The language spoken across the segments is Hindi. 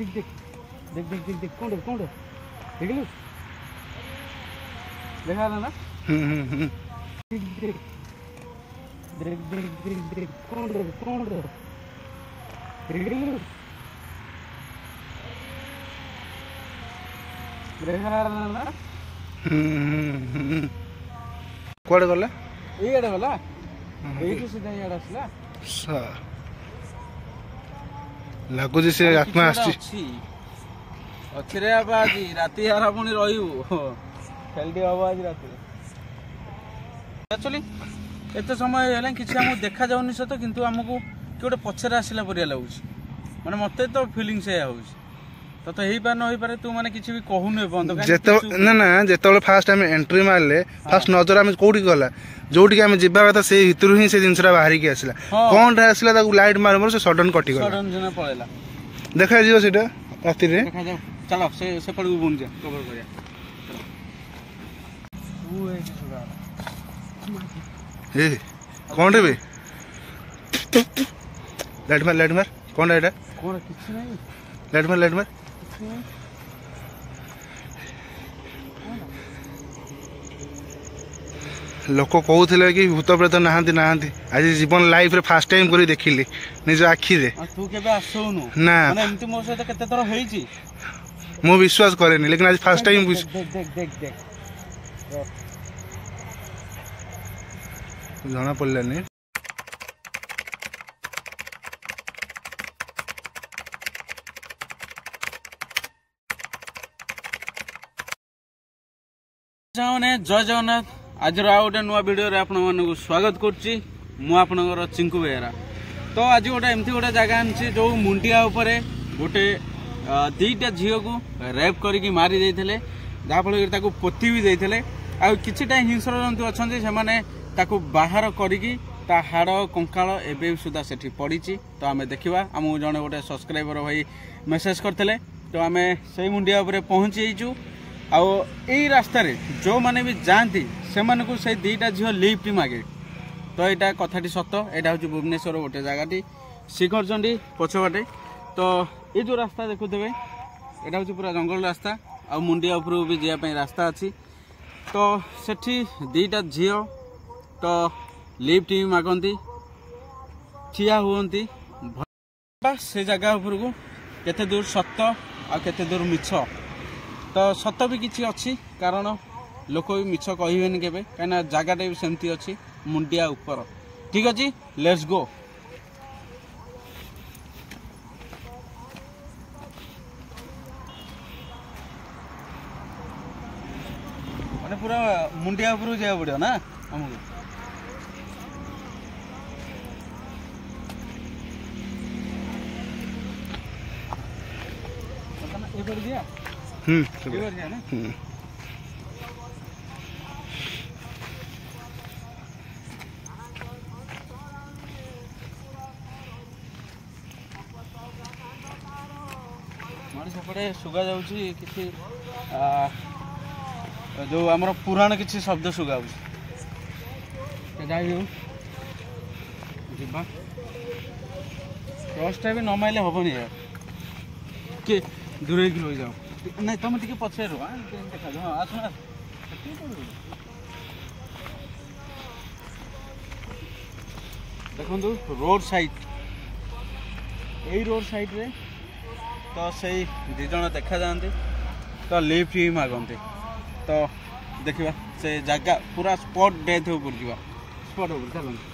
देख देख देख देख देख कौन देख लो देखा ना देख देख देख देख देख देख कौन देख लो देखा ना कुआडे गला एडे गला एठी सीधा एडे आसला लगुच से आत्मा आछि अच्छी रे बाबा आज राति हारा पुणी रहिबु खेलटी बाबा आज राति एक्चुअली एते समय हेला किछि हमहु देखा जाउनी सतो किंतु हमकु कि गोटे पछरे आसिला परिया लागुछ माने मते तो फीलिंग से आउछ तो हेई पार न होई पारे तू माने किछि भी कहूने बंद जेतो ना जेतो फास्ट हम एंट्री मारले फास्ट नजर हम कोठी गला जोटी के हम जिबा कथा से हितरु ही से जिनसरा बाहरी के आसिला कोन रे आसिला ताकू लाइट मार मोर से सडन कटि गला सडन जना पळेला देखा जियो सेटा राति रे देखा जाऊ चलो से पड़ू बुन जा कवर करिया ओ ए सुगा ए कोन रे बे लाइट मार कोन रे एटा कोन किछि नै लाइट मार लोक कहते कि भूत प्रेत नहांती आज जीवन लाइफ रे फास्ट टाइम करी देखिली निज आखि रे तू केबे आसौनु ना माने एमती मोर सहित केते थर हेइची मु विश्वास करेनी लेकिन आज फास्ट टाइम देख जना पड़लानी जय जगन्नाथ आज गोटे नुआ वीडियो रे आपण मानक स्वागत करछि मु आपनकर चिंकू बेहरा तो आज गोटे एमती गोटे जगह आनछि जो मुंडिया उपरे गोटे दीटा झील को रेप करके मारी देइथिले जा फल ताको पोती भी देइथिले आ किछिटा हिंस्र जंतु अछन्ते से माने ताको बाहर करके ता हाड़ कंकाल एबे सुधा सेठी पड़ीची तो आमे देखिबा हम जने गोटे सब्सक्राइबर भाई मेसेज करथिले तो आमे सेही मुंडिया उपरे पहुंची आइछु आउ यही रास्ता रे जो माने भी जाती से मानकु से दीटा झील लिफ्ट मागे तो यहाँ कथाटी सत यहाँ हूँ भुवनेश्वर गोटे जगह शिखरचंडी पछबाटे तो ये जो रास्ता देखुथे यहाँ हूँ पूरा जंगल रास्ता आ मुंडिया उपरକୁ भी जावाई रास्ता अच्छी तो सेठी दीटा झील तो लिफ्ट भी मागती ठिया हुअंती से जगह उपरକୁ केते दूर सत आ केते दूर मिछ तो सत भी किसी अच्छी कारण लोक भी मिछ कहबेनि केबे कहीं जगहटा भी सेमती अच्छी मुंडिया ऊपर ठीक अच्छे लेट्स गो माने पूरा मुंडिया ऊपर जाया पड़ो ना हमको ये कर दिया सेपटे सुगा जाऊँगी किसी जो आमर पुराण किसी शब्द सुगा जा टॉर्चटा भी न माइले हेनी यार कि दूर रही जाओ नहीं तुम टे पचे रुआ देखा हाँ आसना देखु रोड साइड यही रोड साइड रे तो से दी जन देखा जाते तो लिफ्ट ही मागते तो देखा से जगह पूरा स्पॉट डेथ ऊपर जा स्पॉट ऊपर चलते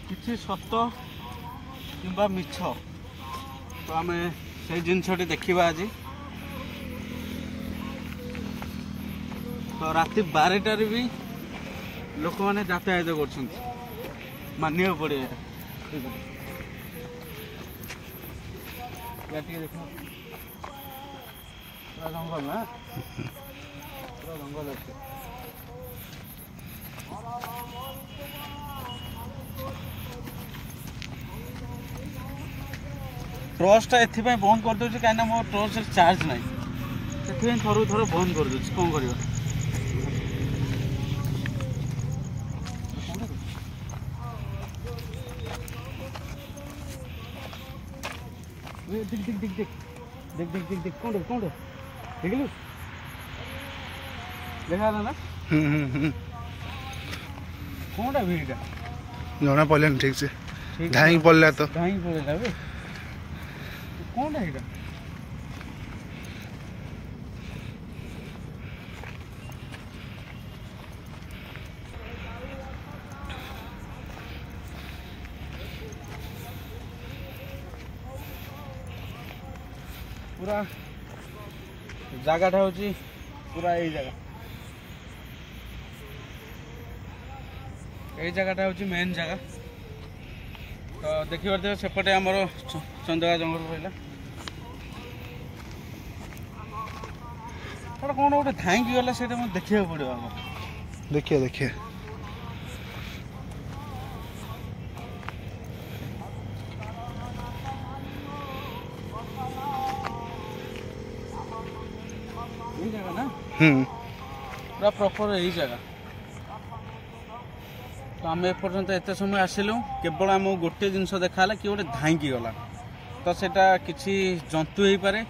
किसी सत कि मिछ तो आम से जिनसटी देखा आज तो राति 12टार भी लोक मैंने यातायात कर मानिया पड़े जंगल ना पूरा जंगल अच्छे टॉर्चटा एथि बंद कर दूसरी कहीं मो टॉर्च चार्ज ना ସେଥିପାଇଁ ଥରୁ ଥର ବନ୍ଦ କରିଦେଉଛି କ'ଣ କରିବା। देख देख देख देख देख देख देख देख कौन देख लू देखा ना कौन भीड़ जना पड़े ठीक से धाई पड़ला तो धाई पड़ेगा बे कौन है पूरा जगह हूँ पूरा यही जगह हूँ मेन जगह तो देखी पारे सेपटे आमर चंदगा जंगल रहा कौन गोटे धाई गला से देखा पड़ो आम देखिए देखिए जगह ना पूरा प्रॉपर यही जगह तो आम एपर्यंत एत समय आसिलु केवल आम गोटे जिनस देखा कि गोटे धाई गला तो सेटा किसी जंतु हो पारे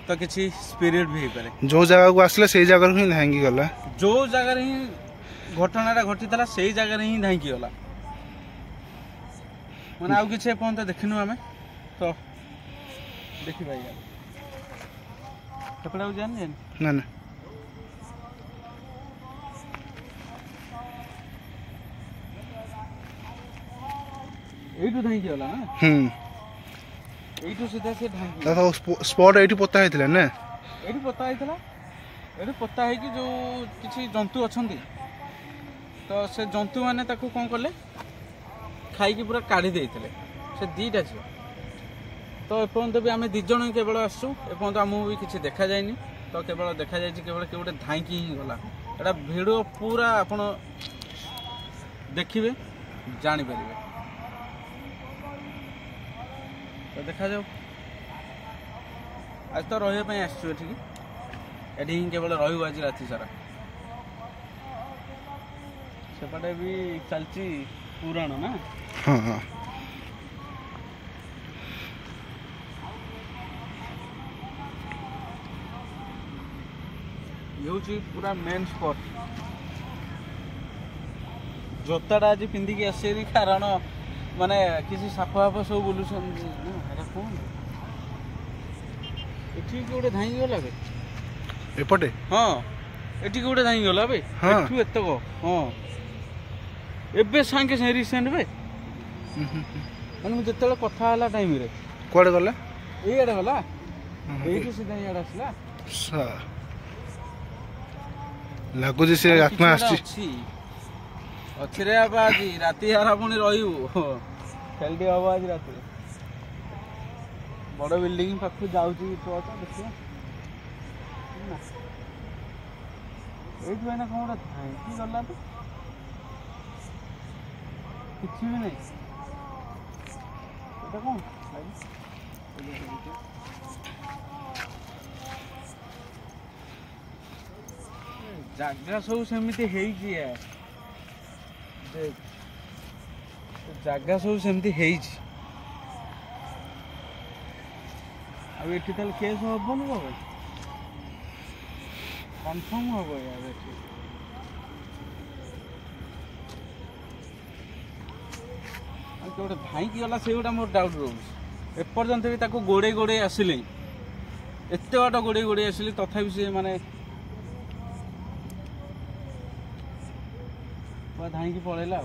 तो किसी स्पिरिट भी हो पारे जो जगह को आसला से जगह ही धाई गला जो जगह ही घटनाटा घटी था से जगह ही धाई गला मैंने आउ किसी एपर्यंत देखिनु आम तो देखी पाई कपड़ा जान ना ना एटू धाई गला ना एटू सीधा से ढांकी तो स्पॉट एटी पता हेतिला ना एटी पता हेतिला एटी पता है कि जो किसी जंतु अछंती तो से जंतु माने ताको कोन करले खाई की पूरा काढ़ी देइतले से दीटा छ तो एपर्यंत भी आम 2 जन केवल आसु एपर्यंत आमको भी किसी देखा जाए तो केवल देखा जाए केवल कि गोटे धाईकी ही गला एटा वीडियो पूरा आपण देखिए जानीपर तो देखा जाओ आज तो रही आसचु एठी ही केवल रही आज राति सारा सेपटे भी चलती पुराण ना हाँ हाँ ये पूरा मेन स्पॉट जोताटा आज पिंधिकी आसे कारण माने किसी साप फाप सब बुलून कौन एठी गोटे धाई गला बे एपटे हाँ एठी गोटे धाई गला बे हाँ एठू एतक हाँ एबे सांगे से रिसेंट बे माने जेतेले कथा हला टाइम रे कोड़े गला ए एडे गला एठी सीधा एडे आसला सा लागो जे से आत्मा आछि अच्छी रे अब आज राति हारा पुणी रही खेलटी हम आज राति बड़ बिल्डिंग पाख जाऊँच देखिए ये कौन गोटे धाई गला तो किसी भी नहीं कौन जगह सब सेमती जगह सब सेमती एठी ताल केस हबन बाबा कन्फर्म हम यार गोटे धाई गला से गोटा मोर डाउट रोज एपर्यंत भी ताको गोड़े गोड़े आसिले एत बाट गोड़े गोड़े आसिले तथापि से माने धाई की पड़ेला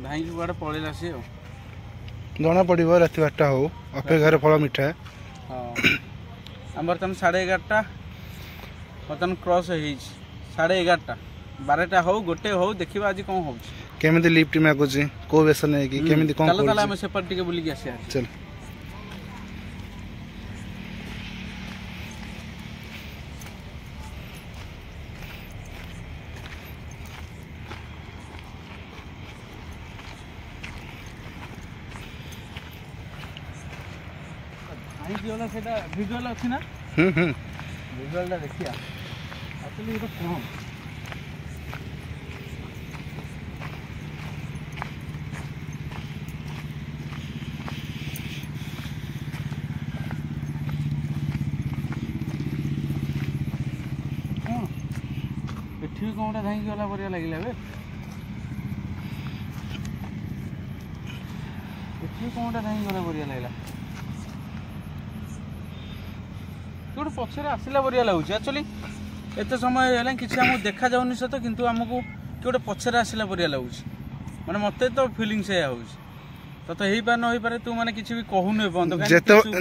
धाई की बाड़ पड़ेला सी जना पड़ो रात 8टा हो अपेक्षा फल मिठा हाँ आम बर्तमान 11:30 बर्तमान क्रॉस हो 11:30 12टा हो गोटे हो देखा आज कौन हो केमिति लिफ्ट मागुची को बेसन है कि केमिति कौन चलो चलो हम सेपट टिके बुलिक आसी चल କାହିଁକି ଗଲା ସେଇଟା ଭିଜୁଆଲ ଅଛି ନା ଭିଜୁଆଲଟା ଦେଖିବା ଆକ୍ଚୁଆଲି ଏଇଟା କମ୍ ଏଠି ବି କଣଟା ଧାଇଁକି ଗଲା ପରିକା ଲାଗିଲା ବେ ଏଠି ବି କଣଟା ଧାଇଁକି ଗଲା ପରିକା ଲାଗିଲା ଗୋଟେ ପଛରେ ଆସିଲା ପରିକା ଲାଗୁଛି ଆକ୍ଚୁଆଲି ଏତେ ସମୟ ହେଇଗଲାଣି କିଛି ଆମକୁ ଦେଖାଯାଉନି ସତ କିନ୍ତୁ ଆମକୁ କି ଗୋଟେ ପଛରେ ଆସିଲା ପରିକା ଲାଗୁଛି ମାନେ ମତେ ତ ଫିଲିଙ୍ଗ ସେଇଆ ହଉଛି ତ ହେଇପାରେ ନ ହେଇପାରେ ତୁ ମାନେ କିଛି ବି କହୁନୁ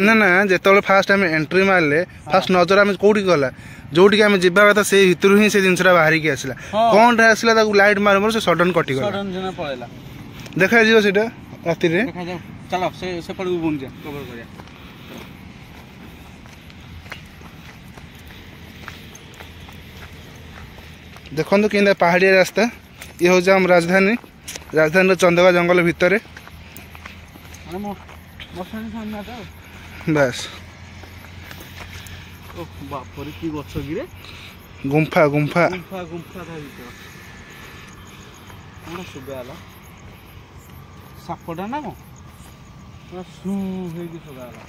ନା ନା ଯେତେବେଳେ ଫାଷ୍ଟ ଆମେ ଏଣ୍ଟ୍ରି ମାରିଲେ ଫାଷ୍ଟ ନଜର ଆମେ କୋଉଠିକି ଗଲା ଯୋଉଠିକି ଆମେ ଯିବା କଥା ସେଇ ଭିତରୁ ହିଁ ସେ ଜିନିଷଟା ବାହାରିକି ଆସିଲା କଣଟା ଆସିଲା ତାକୁ ଲାଇଟ୍ ମାରୁ ସେ ସଡନ କଟିଗଲା ପଳେଇଲା ଦେଖାଯିବ ସେଇଟା ରାତିରେ ଦେଖାଯାଉ ଚାଲ ସେପଟକୁ ବୁଣି ଯା କଭର କରିବା ଦେଖନ୍ତୁ କେମିତି ପାହାଡ଼ିଆ ରାସ୍ତା ଇଏ ହେଉଛି ଆମ ରାଜଧାନୀର ଚନ୍ଦକା ଜଙ୍ଗଲ ଭିତରେ ବାସ୍ ବାପରେ କି ଗଛ କିରେ ଗୁମ୍ଫା ଗୁମ୍ଫା ଗୁମ୍ଫା ଗୁମ୍ଫା ତା ଭିତରେ କଣ ଶୁଭା ହେଲା ସାପଟା ନା କଣ ପୁରା ସୁ ହେଇକି ଶୁଭା ହେଲା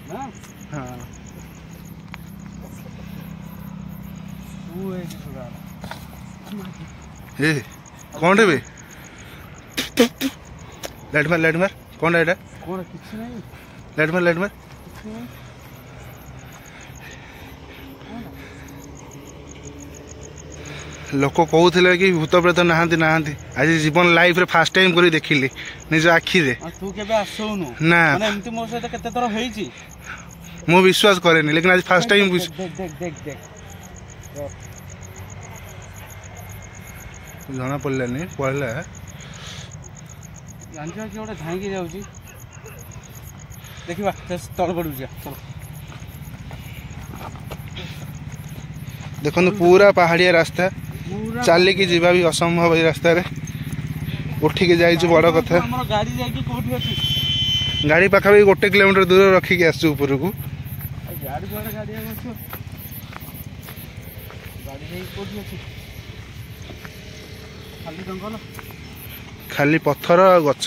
ନା ହଁ ସୁ ହେଇକି ଶୁଭା ହେଲା ଏ କଣଟେ ବେ ଲାଇଟ୍ ମାର କଣଟା ଏଇଟା କଣ କିଛି ନାହିଁ ଲାଇଟ୍ ମାର ଲୋକ କହୁଥିଲେ କି ଭୂତ ପ୍ରେତ ନାହାନ୍ତି ଆଜି ଜୀବନ ଲାଇଫରେ ଫାଷ୍ଟ ଟାଇମ କରି ଦେଖିଲି ନିଜ ଆଖିରେ ତୁ କେବେ ଆସୁନୁ ନା ମାନେ ଏମିତି ମୋ ସହିତ କେତେ ଥର ହେଇଛି ମୁଁ ବିଶ୍ୱାସ କରେନି ଲେକିନ ଆଜି ଫାଷ୍ଟ ଟାଇମ ଜଣା ପଡ଼ିଲାନି ପଳେଇଲା ଜାଣିଛ କି ଗୋଟେ ଧାଇଁକି ଯାଉଛି ଦେଖିବା ତଳ ପଡୁଛି ଦେଖନ୍ତୁ ପୁରା ପାହାଡ଼ିଆ ରାସ୍ତା ଚାଲିକି ଯିବା ବି ଅସମ୍ଭବ ଏଇ ରାସ୍ତାରେ ଉଠିକି ଯାଇଛୁ ବଡ଼ କଥା ଗାଡ଼ି ପାଖାପାଖି 1 କିଲୋମିଟର ଦୂର ରଖିକି ଆସିଛୁ ଉପରକୁ ଖାଲି ପଥର ଆଉ ଗଛ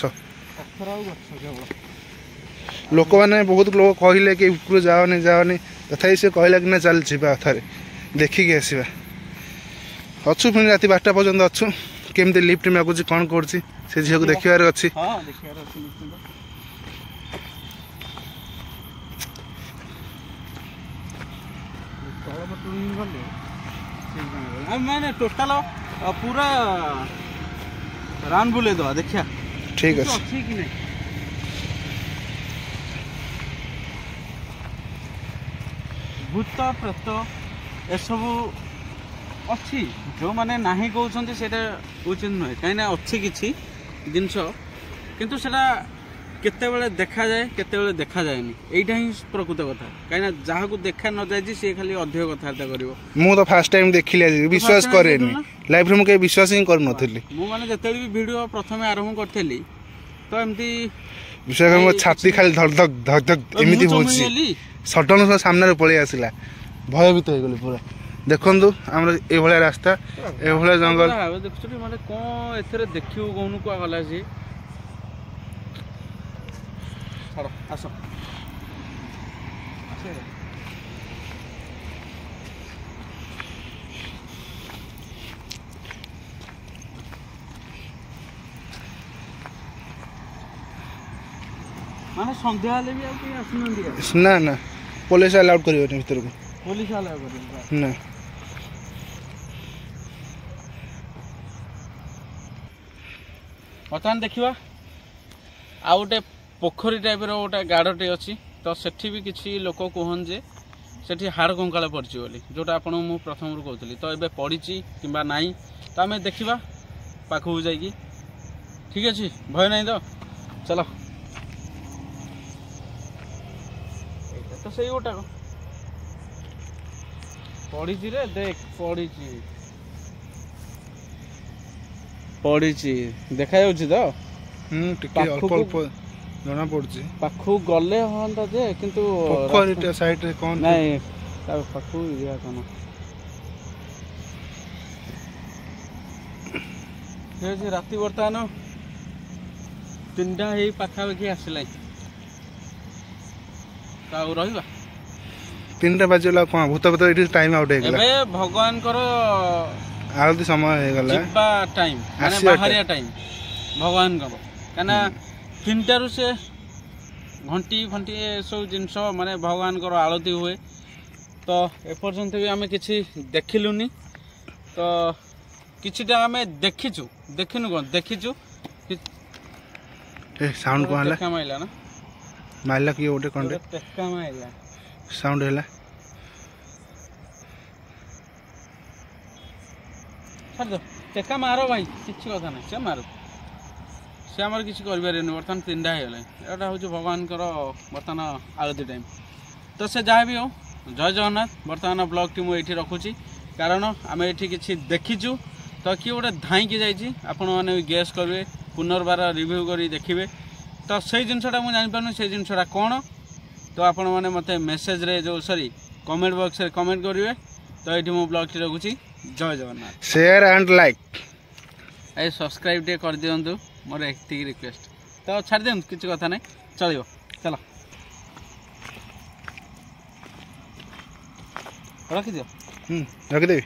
ଲୋକମାନେ ବହୁତ ଲୋକ କହିଲେ କି ଉପରୁ ଯାଅନି ତଥାପି ସେ କହିଲା କି ନା ଚାଲ ଯିବା ଥରେ ଦେଖିକି ଆସିବା ଅଛୁ ପୁଣି ରାତି 12ଟା ପର୍ଯ୍ୟନ୍ତ ଅଛୁ କେମିତି ଲିଫ୍ଟ ମାଗୁଛି କ'ଣ କରୁଛି ସେ ଝିଅକୁ ଦେଖିବାର ଅଛି ମାନେ ଟୋଟାଲ ପୁରା ରାଉଣ୍ଡ ବୁଲେଇ ଦେବା ଦେଖିବା ଠିକ ଅଛି କି ନାହିଁ ଭୂତ ପ୍ରେତ ଏସବୁ ଅଛି ଯେଉଁମାନେ ନାହିଁ କହୁଛନ୍ତି ସେଇଟା ଉଚିତ ନୁହେଁ କାହିଁକିନା ଅଛି କିଛି ଜିନିଷ କିନ୍ତୁ ସେଇଟା କେତେବେଳେ ଦେଖାଯାଏ କେତେବେଳେ ଦେଖାଯାଏନି ଏଇଟା ହିଁ ପ୍ରକୃତ କଥା କାହିଁକିନା ଯାହାକୁ ଦେଖା ନ ଯାଇଛି ସିଏ ଖାଲି ଅଧିକ କଥାବାର୍ତ୍ତା କରିବ ମୁଁ ତ ଫାଷ୍ଟ ଟାଇମ ଦେଖିଲି ଆଜି ବିଶ୍ୱାସ କରେନି ଲାଇଫରେ ମୁଁ କେବେ ବିଶ୍ୱାସ ହିଁ କରୁନଥିଲି ମୁଁ ମାନେ ଯେତେବେଳେ ବି ଭିଡ଼ିଓ ପ୍ରଥମେ ଆରମ୍ଭ କରିଥିଲି ତ ଏମିତି ବିଶ୍ୱାସ ମୋ ଛାତି ଖାଲି ଧକ ଧକ ଏମିତି ହଉଛି ସଡନ ସାମ୍ନାରେ ପଳେଇ ଆସିଲା ଭୟଭୀତ ହେଇଗଲି ପୁରା ଦେଖନ୍ତୁ ଆମର ଏଇଭଳିଆ ରାସ୍ତା ଏଇଭଳିଆ ଜଙ୍ଗଲ ଦେଖୁଛନ୍ତି ମାନେ କ'ଣ ଏଥିରେ ଦେଖିବୁ କହୁନୁ କୁଆ ଗଲା ସିଏ ଛାଡ଼ ଆସ ମାନେ ସନ୍ଧ୍ୟା ହେଲେ ବି ଆଉ କେହି ଆସୁନାହାନ୍ତି ନା ନା ପୋଲିସ ଆଲାଉଡ୍ କରିବନି ଭିତରକୁ ପୋଲିସ ଆଲାଉ କରିବନି ନା ବର୍ତ୍ତମାନ ଦେଖିବା ଆଉ ଗୋଟେ ପୋଖରୀ ଟାଇପ୍ର ଗୋଟେ ଗାଡ଼ଟେ ଅଛି ତ ସେଠି ବି କିଛି ଲୋକ କୁହନ୍ତି ଯେ ସେଠି ହାଡ଼ କଙ୍କାଳ ପଡ଼ିଛି ବୋଲି ଯେଉଁଟା ଆପଣଙ୍କୁ ମୁଁ ପ୍ରଥମରୁ କହୁଥିଲି ତ ଏବେ ପଡ଼ିଛି କିମ୍ବା ନାହିଁ ତ ଆମେ ଦେଖିବା ପାଖକୁ ଯାଇକି ଠିକ୍ ଅଛି ଭୟ ନାହିଁ ତ ଚାଲ ଏଇଟା ତ ସେଇ ଗୋଟାକ ପଡ଼ିଛି ରେ ଦେଖ ପଡ଼ିଛି ଦେଖାଯାଉଛି ତ ଟିକେ ଅଳ୍ପ ଅଳ୍ପ ଜଣା ପଡୁଛି ପାଖକୁ ଗଲେ ହଅନ୍ତା ଯେ କିନ୍ତୁ ପୋଖରୀଟା ସାଇଡରେ କଣ ନାଇଁ ତା ପାଖକୁ ଯିବା କ'ଣ ଠିକ ଅଛି। ରାତି ବର୍ତ୍ତମାନ 3ଟା ହେଇ ପାଖାପାଖି ଆସିଲାଣି ତ ଆଉ ରହିବା 3ଟା ବାଜିଗଲା କଣ ଭୂତ ଭୂତ ଏଠି ଟାଇମ ଆଉଟ୍ ହେଇଗଲା ଏବେ ଭଗବାନଙ୍କର ଆଳତି ସମୟ ହେଇଗଲା ଯିବା ଟାଇମ ମାନେ ବାହାରିବା ଟାଇମ ଭଗବାନଙ୍କର କାହିଁକିନା 3ଟାରୁ ସେ ଘଣ୍ଟି ଫଣ୍ଟି ଏସବୁ ଜିନିଷ ମାନେ ଭଗବାନଙ୍କର ଆଳତି ହୁଏ ତ ଏପର୍ଯ୍ୟନ୍ତ ବି ଆମେ କିଛି ଦେଖିଲୁନି ତ କିଛିଟା ଆମେ ଦେଖିଛୁ ଦେଖିନୁ କ'ଣ ଦେଖିଛୁ ସାଉଣ୍ଡ କ'ଣ ହେଲା ଟେକା ମାଇଲା ନା ମାଇଲା କିଏ ଗୋଟେ କ'ଣ ଟେକା ମାଇଲା ସାଉଣ୍ଡ ହେଲା ଛାଡ଼ିଦ ଟେକା ମାର ଭାଇ କିଛି କଥା ନାହିଁ ସେ ମାରୁ ସେ ଆମର କିଛି କରିପାରିବେନି ବର୍ତ୍ତମାନ 3ଟା ହେଇଗଲାଣି ଏଇଟା ହେଉଛି ଭଗବାନଙ୍କର ବର୍ତ୍ତମାନ ଆଳତି ଟାଇମ୍ ତ ସେ ଯାହା ବି ହଉ ଜୟ ଜଗନ୍ନାଥ ବର୍ତ୍ତମାନ ବ୍ଲଗ୍ଟି ମୁଁ ଏଇଠି ରଖୁଛି କାରଣ ଆମେ ଏଇଠି କିଛି ଦେଖିଛୁ ତ କିଏ ଗୋଟେ ଧାଇଁକି ଯାଇଛି ଆପଣମାନେ ବି ଗେସ୍ କରିବେ ପୁନର୍ବାର ରିଭ୍ୟୁ କରି ଦେଖିବେ ତ ସେଇ ଜିନିଷଟା ମୁଁ ଜାଣିପାରୁନି ସେଇ ଜିନିଷଟା କ'ଣ ତ ଆପଣମାନେ ମୋତେ ମେସେଜରେ ଯେଉଁ କମେଣ୍ଟ ବକ୍ସରେ କମେଣ୍ଟ କରିବେ ତ ଏଇଠି ମୁଁ ବ୍ଲଗ୍ଟି ରଖୁଛି ଜୟ ଜଗନ୍ନାଥ ସେୟାର ଆଣ୍ଡ ଲାଇକ୍ ଏଇ ସବସ୍କ୍ରାଇବ୍ ଟିକେ କରିଦିଅନ୍ତୁ ମୋର ଏତିକି ରିକ୍ୱେଷ୍ଟ ତ ଛାଡ଼ି ଦିଅନ୍ତୁ କିଛି କଥା ନାହିଁ ଚଳିବ ଚାଲ ରଖିଦିଅ ରଖିଦେବି